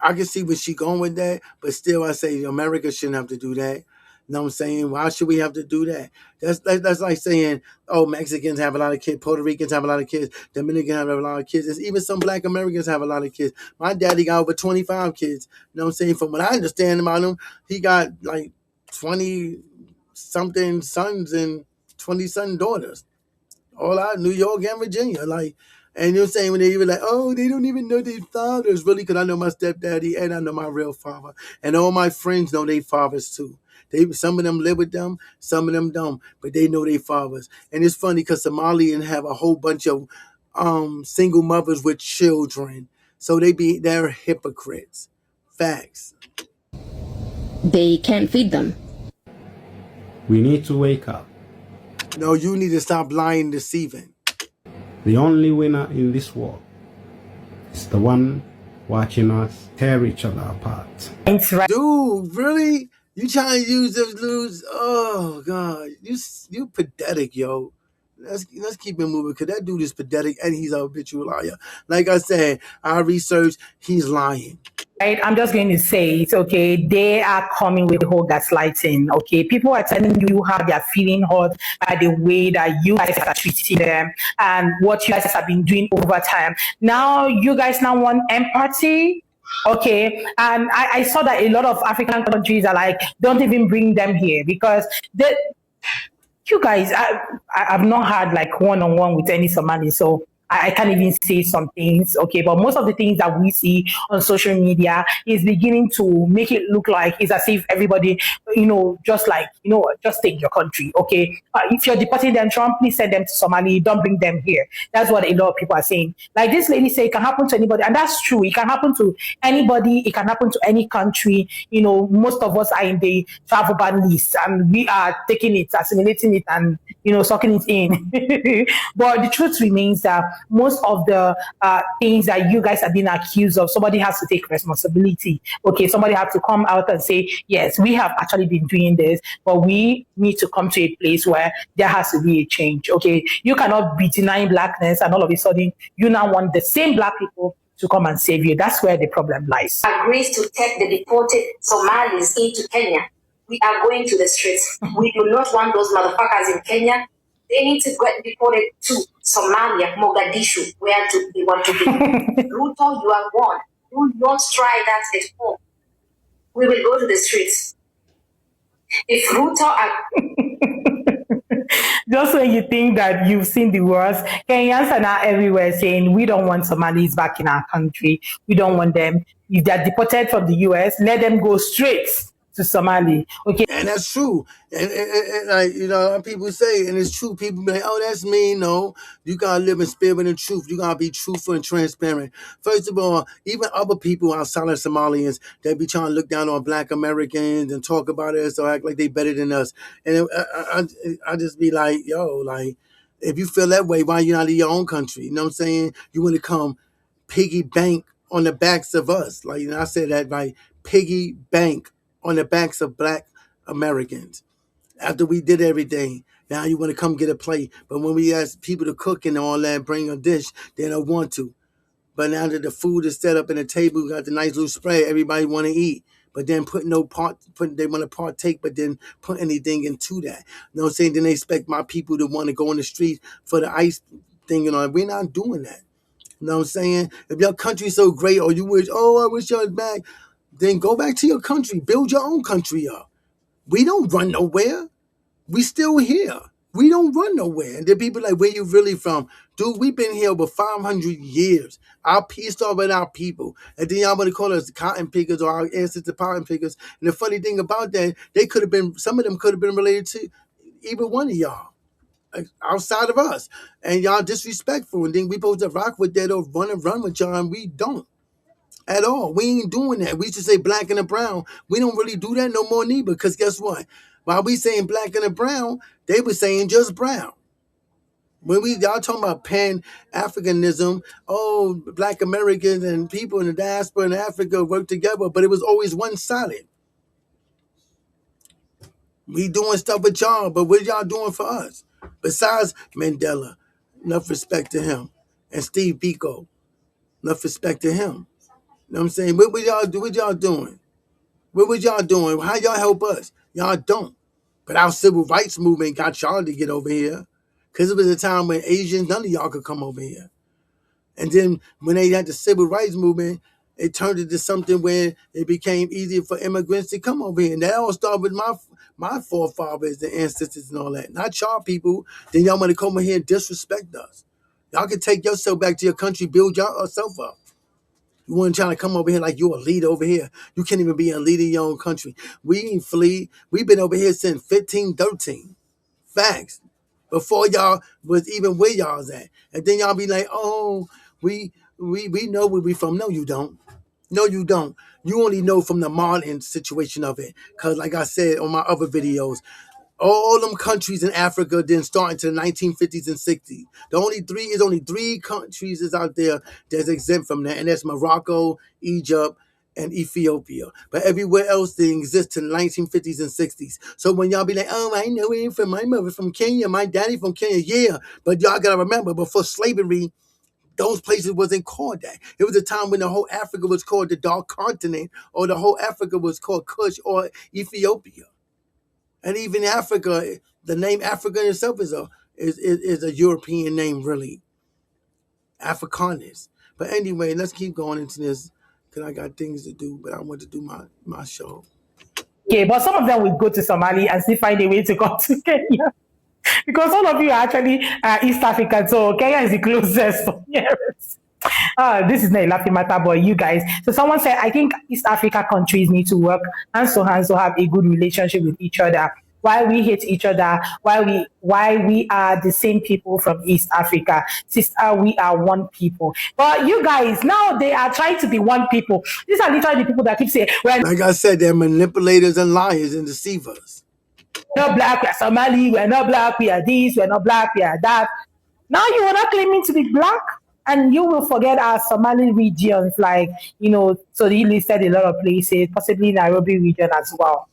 Speaker 2: I can see where she going with that, but still I say America shouldn't have to do that. You know what I'm saying? Why should we have to do that? That's like saying, oh, Mexicans have a lot of kids, Puerto Ricans have a lot of kids, Dominicans have a lot of kids. Even some Black Americans have a lot of kids. My daddy got over 25 kids. You know what I'm saying? From what I understand about him, he got like 20-something sons and 20-something daughters. All out New York and Virginia. And you're saying when they even like, oh, they don't even know their fathers. Really, because I know my stepdaddy and I know my real father. And all my friends know their fathers too. Some of them live with them, some of them don't, but they know their fathers. And it's funny because Somalians have a whole bunch of single mothers with children. So they're hypocrites. Facts.
Speaker 9: they can't feed them.
Speaker 11: We need to wake up.
Speaker 2: No, you need to stop lying and deceiving.
Speaker 11: The only winner in this war is the one watching us tear each other apart.
Speaker 2: Dude, really? You trying to use those lose? Oh God, you pathetic, yo. Let's keep it moving because that dude is pathetic and he's a habitual liar. Like I said, I researched, he's lying.
Speaker 12: Right, I'm just going to say it, okay? They are coming with the whole gaslighting, okay? People are telling you how they are feeling hurt by the way that you guys are treating them and what you guys have been doing over time. Now, you guys now want empathy, okay? And I saw that a lot of African countries are like, don't even bring them here because you guys, I've not had like one-on-one with any Somali, so I can't even say some things, okay? But most of the things that we see on social media is beginning to make it look like it's as if everybody, just take your country, okay? If you're deporting them, Trump, please send them to Somali. Don't bring them here. That's what a lot of people are saying. Like this lady said, it can happen to anybody, and that's true. It can happen to anybody. It can happen to any country. Most of us are in the travel ban list, and we are taking it, assimilating it, and sucking it in. But the truth remains that most of the things that you guys are being accused of, somebody has to take responsibility. Okay, somebody has to come out and say, yes, we have actually been doing this, but we need to come to a place where there has to be a change. Okay, you cannot be denying blackness and all of a sudden you now want the same black people to come and save you. That's where the problem lies.
Speaker 9: Agrees to take the deported Somalis into Kenya. We are going to the streets. We do not want those motherfuckers in Kenya. They need to get deported to Somalia, Mogadishu, where they want to be. Ruto, you are warned. Do not try that at home. We will go to the streets. If Ruto
Speaker 12: Just when you think that you've seen the worst, Kenyans are now everywhere saying, we don't want Somalis back in our country. We don't want them. If they're deported from the US, let them go straight to Somali. Okay.
Speaker 2: And that's true. And like, people say, and it's true, people be like, oh, that's me. No, you gotta live in spirit and truth. You gotta be truthful and transparent. First of all, even other people outside of Somalians, they be trying to look down on Black Americans and talk about us or act like they better than us. And I just be like, yo, like, if you feel that way, why you not in your own country? You know what I'm saying? You want to come piggy bank on the backs of us. Like, I said that, like, piggy bank on the backs of Black Americans. After we did everything, now you want to come get a plate. But when we ask people to cook and all that, bring a dish, they don't want to. But now that the food is set up in the table, got the nice little spread, everybody want to eat. But then they want to partake, but then put anything into that. You know what I'm saying? Then they expect my people to want to go on the street for the ice thing and all. We're not doing that. You know what I'm saying? If your country's so great, or you wish, I wish y'all was back, then go back to your country. Build your own country up. We don't run nowhere. We still here. We don't run nowhere. And then people like, where you really from? Dude, we've been here over 500 years. Our peace started with our people. And then y'all want to call us cotton pickers or our ancestors cotton pickers. And the funny thing about that, some of them could have been related to either one of y'all, like, outside of us. And y'all disrespectful. And then we supposed to rock with that or run with y'all, and we don't. At all. We ain't doing that. We used to say black and a brown. We don't really do that no more neither, because guess what? While we saying black and a brown, they were saying just brown. When y'all talking about Pan-Africanism, oh, Black Americans and people in the diaspora in Africa work together, but it was always one-sided. We doing stuff with y'all, but what y'all doing for us? Besides Mandela, enough respect to him. And Steve Biko, enough respect to him. You know what I'm saying? What would y'all do? What y'all doing? What was y'all doing? How y'all help us? Y'all don't. But our civil rights movement got y'all to get over here. Because it was a time when Asians, none of y'all could come over here. And then when they had the civil rights movement, it turned into something where it became easier for immigrants to come over here. And that all started with my forefathers and ancestors and all that. Not y'all people. Then y'all want to come over here and disrespect us. Y'all can take yourself back to your country, build yourself up. You weren't trying to come over here like you're a leader over here. You can't even be a leader in your own country. We ain't flee. We've been over here since 1513. Facts. Before y'all was even where y'all's at. And then y'all be like, oh, we know where we from. No, you don't. No, you don't. You only know from the modern situation of it. Because like I said on my other videos, all them countries in Africa didn't start until the 1950s and 60s. Only three countries is out there that's exempt from that, and that's Morocco, Egypt, and Ethiopia. But everywhere else they exist till the 1950s and 60s. So when y'all be like, oh, I know it from my mother from Kenya, my daddy from Kenya, yeah. But y'all gotta remember, before slavery, those places wasn't called that. It was a time when the whole Africa was called the Dark Continent, or the whole Africa was called Kush or Ethiopia. And even Africa, the name Africa itself is a European name, really. Afrikaners. But anyway, let's keep going into this because I got things to do, but I want to do my show.
Speaker 12: Okay, but some of them will go to Somali and still find a way to come to Kenya. Because all of you are actually East African, so Kenya is the closest. Yes. This is not a laughing matter, but you guys. So someone said, I think East Africa countries need to work hands to hands to have a good relationship with each other. Why we hate each other? Why we are the same people from East Africa? Sister, we are one people. But you guys, now they are trying to be one people. These are literally the people that keep saying, well,
Speaker 2: like I said, they're manipulators and liars and deceivers.
Speaker 12: We're not black, we are Somali, we're not black, we are this, we're not black, we are that. Now you are not claiming to be black, and you will forget our Somali regions, like, so he listed a lot of places, possibly Nairobi region as well.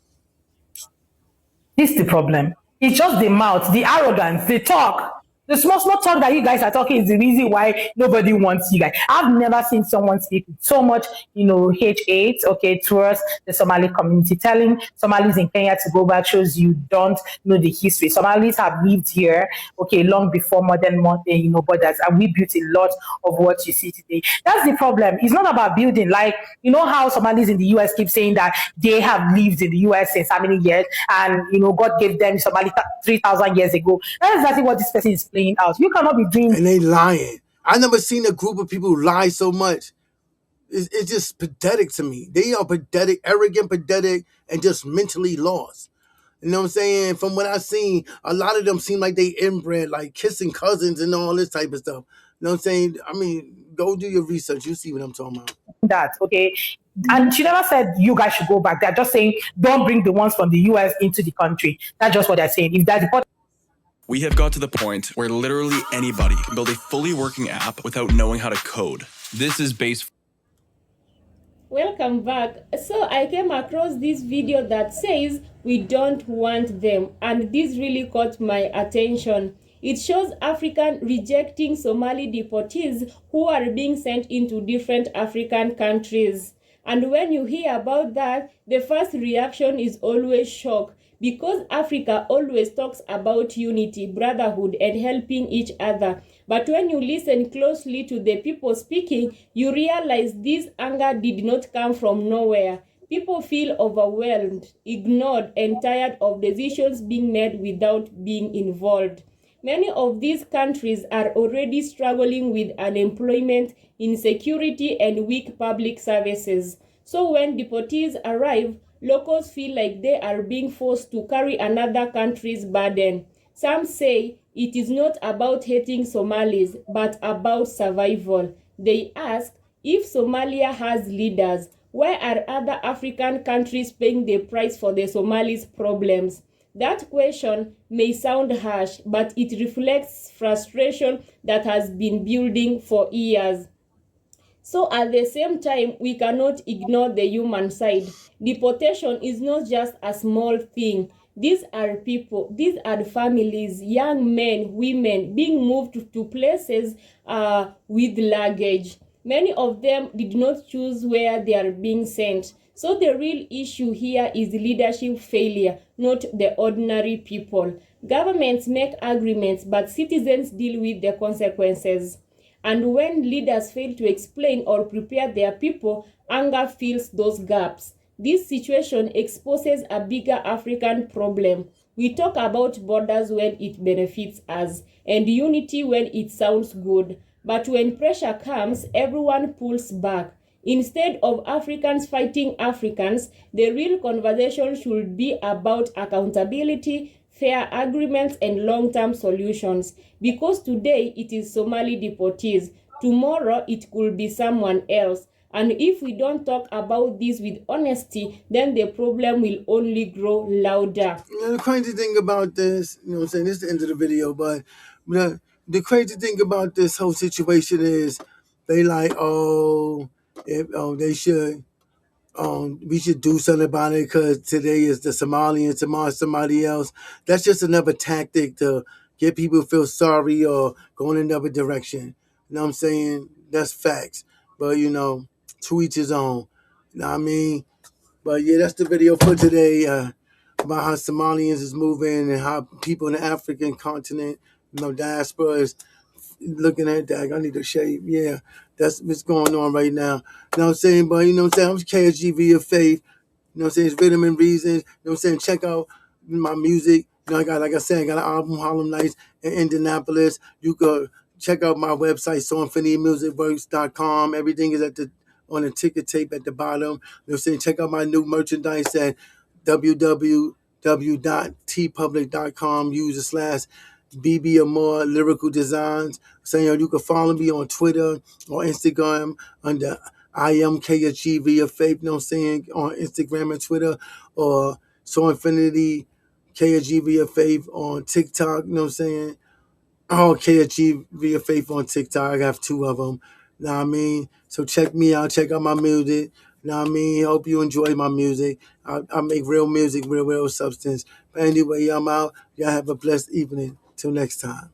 Speaker 12: This is the problem. It's just the mouth, the arrogance, the talk. The small talk that you guys are talking is the reason why nobody wants you guys. I've never seen someone speak with so much, hate, towards the Somali community. Telling Somalis in Kenya to go back shows you don't know the history. Somalis have lived here, long before modern borders, and we built a lot of what you see today. That's the problem. It's not about building. Like, how Somalis in the US keep saying that they have lived in the US since how many years, and God gave them Somali 3,000 years ago. That's exactly what this person is playing out. You cannot be doing.
Speaker 2: And they lying. I never seen a group of people lie so much. It's just pathetic to me. They are pathetic, arrogant, pathetic, and just mentally lost. You know what I'm saying? From what I've seen, a lot of them seem like they inbred, like kissing cousins and all this type of stuff. You know what I'm saying? I mean, go do your research. You see what I'm talking about.
Speaker 12: That, okay? And she never said you guys should go back. They're just saying don't bring the ones from the US into the country. That's just what they're saying. If they're deported.
Speaker 13: We have got to the point where literally anybody can build a fully working app without knowing how to code. This is base.
Speaker 1: Welcome back. So I came across this video that says we don't want them, and this really caught my attention. It shows African rejecting Somali deportees who are being sent into different African countries. And when you hear about that, the first reaction is always shock, because Africa always talks about unity, brotherhood, and helping each other. But when you listen closely to the people speaking, you realize this anger did not come from nowhere. People feel overwhelmed, ignored, and tired of decisions being made without being involved. Many of these countries are already struggling with unemployment, insecurity, and weak public services. So when deportees arrive, locals feel like they are being forced to carry another country's burden. Some say it is not about hating Somalis, but about survival. They ask, if Somalia has leaders, why are other African countries paying the price for the Somalis' problems? That question may sound harsh, but it reflects frustration that has been building for years. So at the same time, we cannot ignore the human side. Deportation is not just a small thing. These are people, these are families, young men, women being moved to places with luggage. Many of them did not choose where they are being sent. So the real issue here is leadership failure, not the ordinary people. Governments make agreements, but citizens deal with the consequences. And when leaders fail to explain or prepare their people, anger fills those gaps. This situation exposes a bigger African problem. We talk about borders when it benefits us and unity when it sounds good. But when pressure comes, everyone pulls back. Instead of Africans fighting Africans, the real conversation should be about accountability, fair agreements, and long-term solutions. Because today it is Somali deportees, tomorrow it could be someone else. And if we don't talk about this with honesty, then the problem will only grow louder.
Speaker 2: You know, the crazy thing about this, you know what I'm saying, this is the end of the video, but the crazy thing about this whole situation is they like, they should, we should do something about it because today is the Somalians, tomorrow somebody else. That's just another tactic to get people to feel sorry or go in another direction. You know what I'm saying? That's facts. But, to each his own. You know what I mean? But yeah, that's the video for today. About how Somalians is moving and how people in the African continent, diaspora is looking at that. I need to shave. Yeah, that's what's going on right now. You know what I'm saying? But you know what I'm saying? I'm KSGV of Faith. You know what I'm saying? It's Rhythm and Reasons. You know what I'm saying? Check out my music. I got, like I said, I got an album, Harlem Nights in Indianapolis. You could check out my website, SoInfinityMusicWorks.com. Everything is on the ticket tape at the bottom. You know what I'm saying? Check out my new merchandise at www.tpublic.com. Use the slash BB or more lyrical designs. Saying you can follow me on Twitter or Instagram under I am KHGV of Faith, you know what I'm saying, on Instagram and Twitter, or So Infinity KHGV of Faith on TikTok, you know what I'm saying? Oh, KHGV of Faith on TikTok. I have two of them. You know what I mean? So check me out, check out my music. You know what I mean? Hope you enjoy my music. I make real music, real substance. But anyway, I'm out. Y'all have a blessed evening. Till next time.